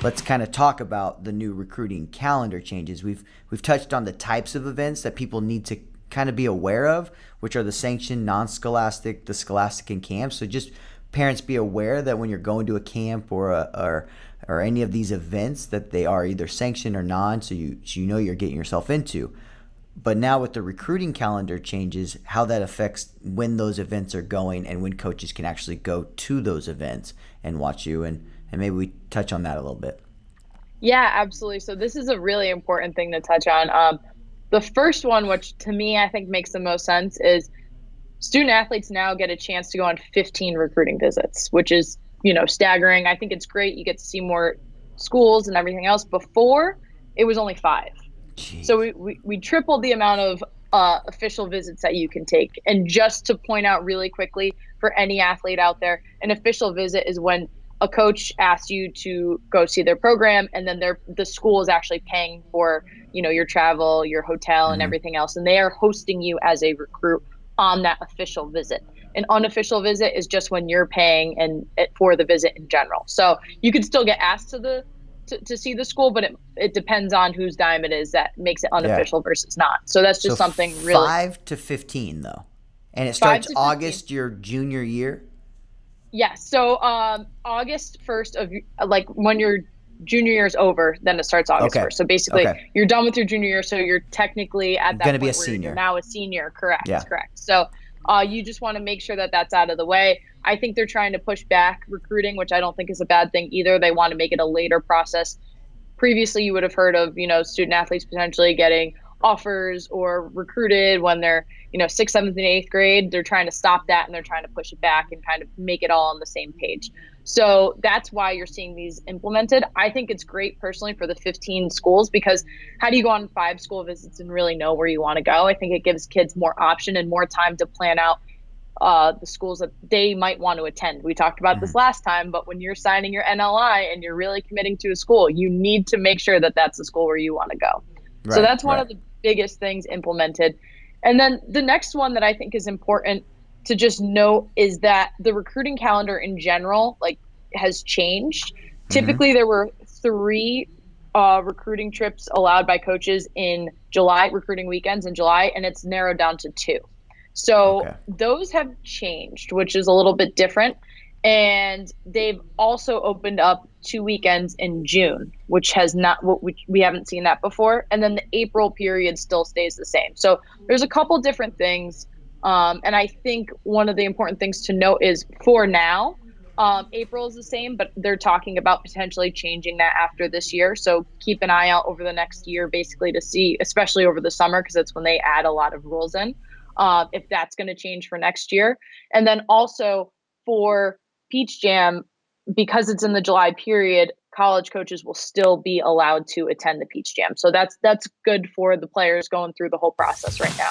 let's kind of talk about the new recruiting calendar changes. We've touched on the types of events that people need to kind of be aware of, which are the sanctioned, non-scholastic, the scholastic, and camps. So just parents be aware that when you're going to a camp or any of these events, that they are either sanctioned or non, so you know you're getting yourself into. But now with the recruiting calendar changes, how that affects when those events are going and when coaches can actually go to those events and watch you, and maybe we touch on that a little bit. Yeah, absolutely. So this is a really important thing to touch on. The first one, which to me I think makes the most sense, is student athletes now get a chance to go on 15 recruiting visits, which is, staggering. I think it's great. You get to see more schools and everything else. Before, it was only 5. So Jeez. we tripled the amount of official visits that you can take. And just to point out really quickly for any athlete out there, an official visit is when a coach asks you to go see their program, and then the school is actually paying for, your travel, your hotel, and Mm-hmm. everything else. And they are hosting you as a recruit on that official visit. An unofficial visit is just when you're paying for the visit in general. So you could still get asked to see the school, but it depends on whose dime it is that makes it Yeah. unofficial versus not. So that's So just something really. 5 to 15 though, and it five starts to 15. August your junior year. Yes. So August 1st of like when your junior year is over, then it starts August Okay. 1st. So basically Okay. you're done with your junior year. So you're technically at Gonna that be a point where you're senior. now a senior. Correct. Yeah. Correct. So you just want to make sure that that's out of the way. I think they're trying to push back recruiting, which I don't think is a bad thing either. They want to make it a later process. Previously, you would have heard of, student athletes potentially getting offers or recruited when they're, sixth, seventh, and eighth grade. They're trying to stop that, and they're trying to push it back and kind of make it all on the same page. So that's why you're seeing these implemented. I think it's great personally for the 15 schools, because how do you go on 5 school visits and really know where you want to go? I think it gives kids more option and more time to plan out the schools that they might want to attend. We talked about Mm-hmm. this last time, but when you're signing your NLI and you're really committing to a school, you need to make sure that that's the school where you want to go. So Right. that's one Right. of the biggest things implemented. And then the next one that I think is important to just note is that the recruiting calendar in general, like, has changed. Mm-hmm. Typically, there were 3 recruiting trips allowed by coaches in July, recruiting weekends in July, and it's narrowed down to 2. So Okay. those have changed, which is a little bit different. And they've also opened up 2 weekends in June, which has not, we haven't seen that before. And then the April period still stays the same. So there's a couple different things. And I think one of the important things to note is, for now, April is the same, but they're talking about potentially changing that after this year. So keep an eye out over the next year, basically, to see, especially over the summer, because that's when they add a lot of rules in, if that's going to change for next year. And then also for Peach Jam, because it's in the July period, college coaches will still be allowed to attend the Peach Jam. So that's good for the players going through the whole process right now.